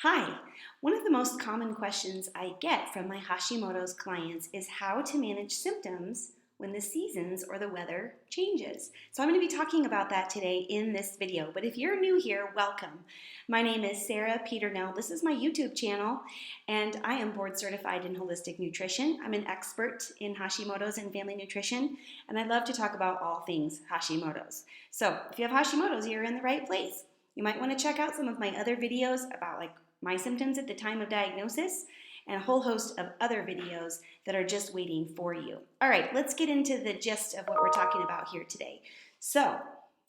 Hi, one of the most common questions I get from my Hashimoto's clients is how to manage symptoms when the seasons or the weather changes. So I'm going to be talking about that today in this video. But if you're new here, welcome. My name is Sarah Peternell. This is my YouTube channel, and I am board certified in holistic nutrition. I'm an expert in Hashimoto's and family nutrition, and I love to talk about all things Hashimoto's. So if you have Hashimoto's, you're in the right place. You might want to check out some of my other videos about my symptoms at the time of diagnosis, and a whole host of other videos that are just waiting for you. All right, let's get into the gist of what we're talking about here today. So,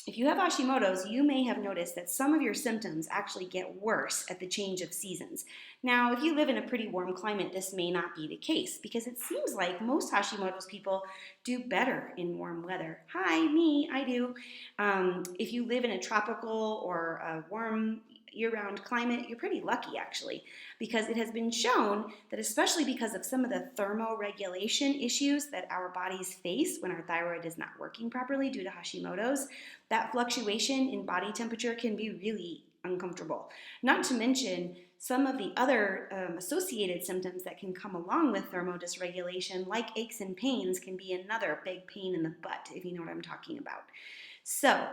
if you have Hashimoto's, you may have noticed that some of your symptoms actually get worse at the change of seasons. Now, if you live in a pretty warm climate, this may not be the case because it seems like most Hashimoto's people do better in warm weather. Hi, me, I do. If you live in a tropical or a warm year-round climate, you're pretty lucky actually, because it has been shown that especially because of some of the thermoregulation issues that our bodies face when our thyroid is not working properly due to Hashimoto's, that fluctuation in body temperature can be really uncomfortable. Not to mention some of the other associated symptoms that can come along with thermodysregulation, like aches and pains, can be another big pain in the butt, if you know what I'm talking about. So,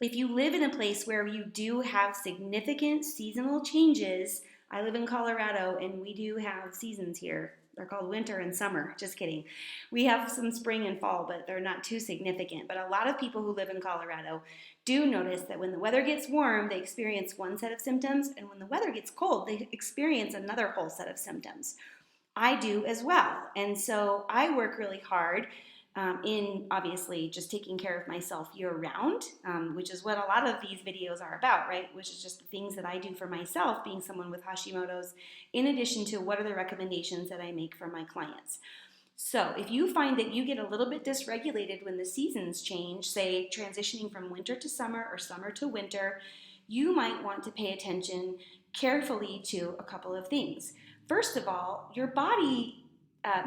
if you live in a place where you do have significant seasonal changes, I live in Colorado and we do have seasons here. They're called winter and summer. Just kidding. We have some spring and fall, but they're not too significant. But a lot of people who live in Colorado do notice that when the weather gets warm, they experience one set of symptoms, and when the weather gets cold, they experience another whole set of symptoms. I do as well. And so I work really hard in obviously just taking care of myself year round, which is what a lot of these videos are about, right? Which is just the things that I do for myself, being someone with Hashimoto's, in addition to what are the recommendations that I make for my clients. So if you find that you get a little bit dysregulated when the seasons change, say transitioning from winter to summer or summer to winter, you might want to pay attention carefully to a couple of things. First of all, your body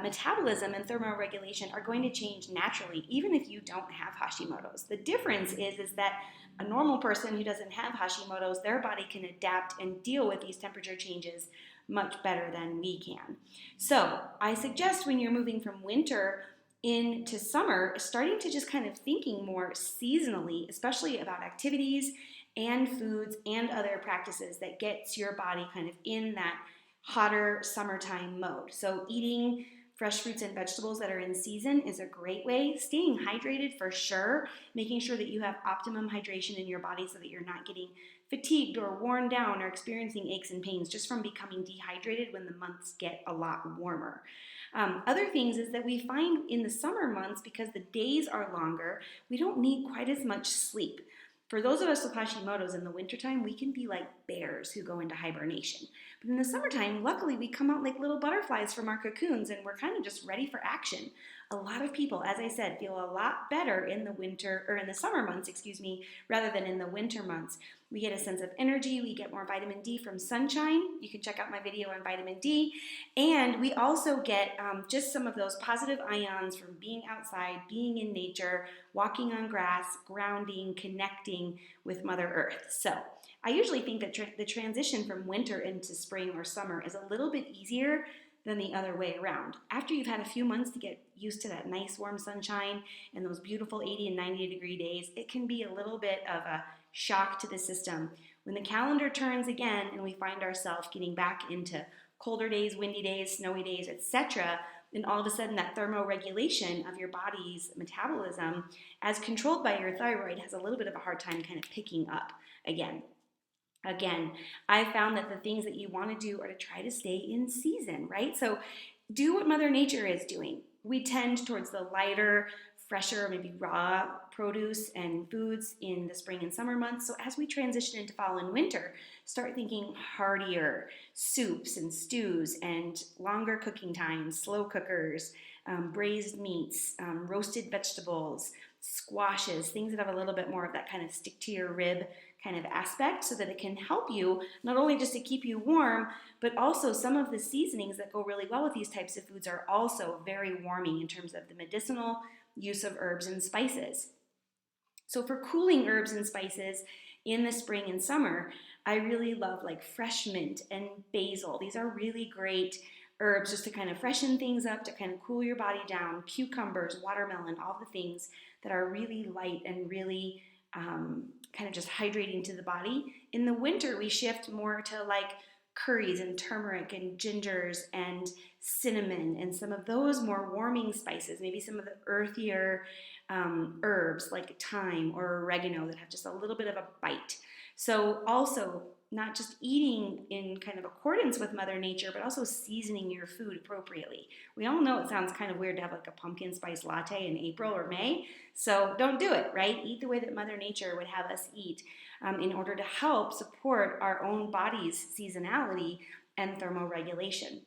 metabolism and thermoregulation are going to change naturally, even if you don't have Hashimoto's. The difference is that a normal person who doesn't have Hashimoto's, their body can adapt and deal with these temperature changes much better than we can. So I suggest when you're moving from winter into summer, starting to just kind of thinking more seasonally, especially about activities and foods and other practices that gets your body kind of in that hotter summertime mode. So eating fresh fruits and vegetables that are in season is a great way. Staying hydrated for sure, making sure that you have optimum hydration in your body so that you're not getting fatigued or worn down or experiencing aches and pains just from becoming dehydrated when the months get a lot warmer. Other things is that we find in the summer months, because the days are longer, we don't need quite as much sleep. For those of us with Hashimoto's in the wintertime, we can be like bears who go into hibernation. But in the summertime, luckily, we come out like little butterflies from our cocoons and we're kind of just ready for action. A lot of people, as I said, feel a lot better in the winter, or in the summer months, rather than in the winter months. We get a sense of energy, we get more vitamin D from sunshine. You can check out my video on vitamin D. And we also get just some of those positive ions from being outside, being in nature, walking on grass, grounding, connecting with Mother Earth. So I usually think that the transition from winter into spring or summer is a little bit easier than the other way around. After you've had a few months to get used to that nice warm sunshine and those beautiful 80 and 90 degree days, it can be a little bit of a shock to the system. When the calendar turns again and we find ourselves getting back into colder days, windy days, snowy days, etc., and all of a sudden that thermoregulation of your body's metabolism, as controlled by your thyroid, has a little bit of a hard time kind of picking up again. Again, I found that the things that you want to do are to try to stay in season, right? So do what Mother Nature is doing. We tend towards the lighter, fresher, maybe raw produce and foods in the spring and summer months. So as we transition into fall and winter, start thinking heartier soups and stews and longer cooking times, slow cookers, braised meats, roasted vegetables, squashes, things that have a little bit more of that kind of stick to your rib kind of aspect, so that it can help you not only just to keep you warm, but also some of the seasonings that go really well with these types of foods are also very warming in terms of the medicinal use of herbs and spices. So for cooling herbs and spices, in the spring and summer, I really love like fresh mint and basil. These are really great herbs just to kind of freshen things up, to kind of cool your body down. Cucumbers, watermelon, all the things that are really light and really kind of just hydrating to the body. In the winter, we shift more to like curries and turmeric and gingers and cinnamon and some of those more warming spices, maybe some of the earthier herbs like thyme or oregano that have just a little bit of a bite. So also not just eating in kind of accordance with Mother Nature, but also seasoning your food appropriately. We all know it sounds kind of weird to have like a pumpkin spice latte in April or May, so don't do it, right? Eat the way that Mother Nature would have us eat in order to help support our own body's seasonality and thermoregulation.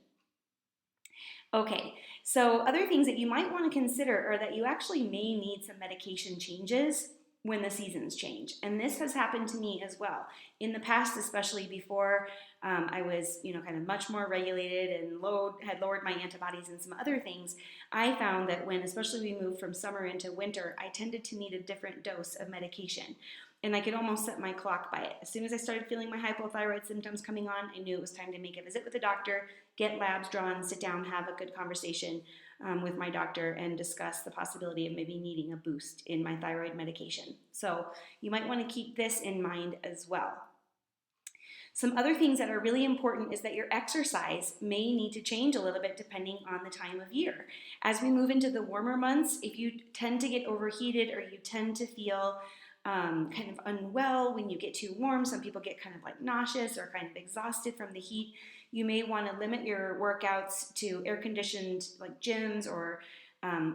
Okay, so other things that you might want to consider are that you actually may need some medication changes when the seasons change. And this has happened to me as well. In the past, especially before I was, kind of much more regulated and had lowered my antibodies and some other things, I found that when, especially we moved from summer into winter, I tended to need a different dose of medication. And I could almost set my clock by it. As soon as I started feeling my hypothyroid symptoms coming on, I knew it was time to make a visit with the doctor, get labs drawn, sit down, have a good conversation with my doctor and discuss the possibility of maybe needing a boost in my thyroid medication. So you might want to keep this in mind as well. Some other things that are really important is that your exercise may need to change a little bit depending on the time of year. As we move into the warmer months, if you tend to get overheated or you tend to feel kind of unwell when you get too warm, some people get kind of like nauseous or kind of exhausted from the heat, you may want to limit your workouts to air-conditioned like gyms or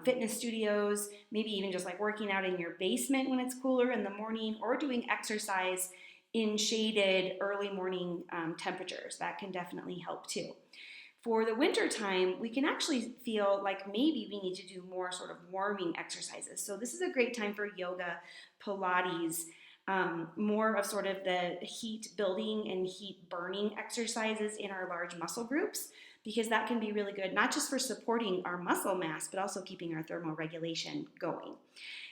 fitness studios, maybe even just like working out in your basement when it's cooler in the morning, or doing exercise in shaded early morning temperatures. That can definitely help too. For the winter time, we can actually feel like maybe we need to do more sort of warming exercises. So this is a great time for yoga, Pilates, more of sort of the heat building and heat burning exercises in our large muscle groups, because that can be really good, not just for supporting our muscle mass, but also keeping our thermoregulation going.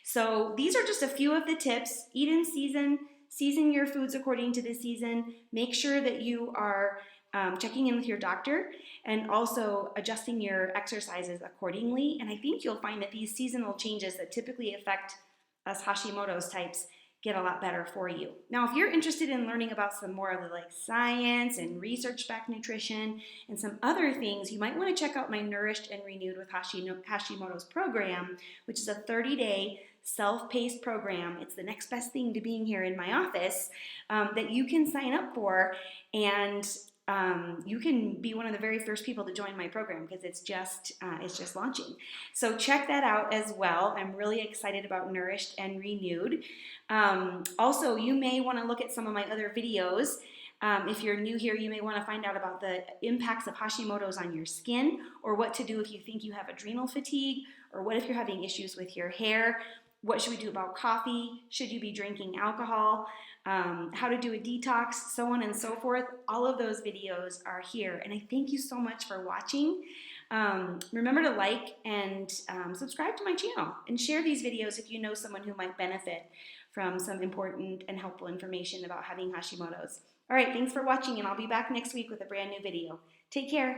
So these are just a few of the tips. Eat in season, season your foods according to the season, make sure that you are checking in with your doctor and also adjusting your exercises accordingly. And I think you'll find that these seasonal changes that typically affect us Hashimoto's types get a lot better for you. Now, if you're interested in learning about some more of the like science and research-backed nutrition and some other things, you might want to check out my Nourished and Renewed with Hashimoto's program, which is a 30-day self-paced program. It's the next best thing to being here in my office that you can sign up for, and you can be one of the very first people to join my program because it's just launching. So check that out as well. I'm really excited about Nourished and Renewed. Also, you may want to look at some of my other videos. If you're new here, you may want to find out about the impacts of Hashimoto's on your skin, or what to do if you think you have adrenal fatigue, or what if you're having issues with your hair. What should we do about coffee? Should you be drinking alcohol? How to do a detox, so on and so forth. All of those videos are here. And I thank you so much for watching. Remember to like and subscribe to my channel and share these videos if you know someone who might benefit from some important and helpful information about having Hashimoto's. All right, thanks for watching, and I'll be back next week with a brand new video. Take care.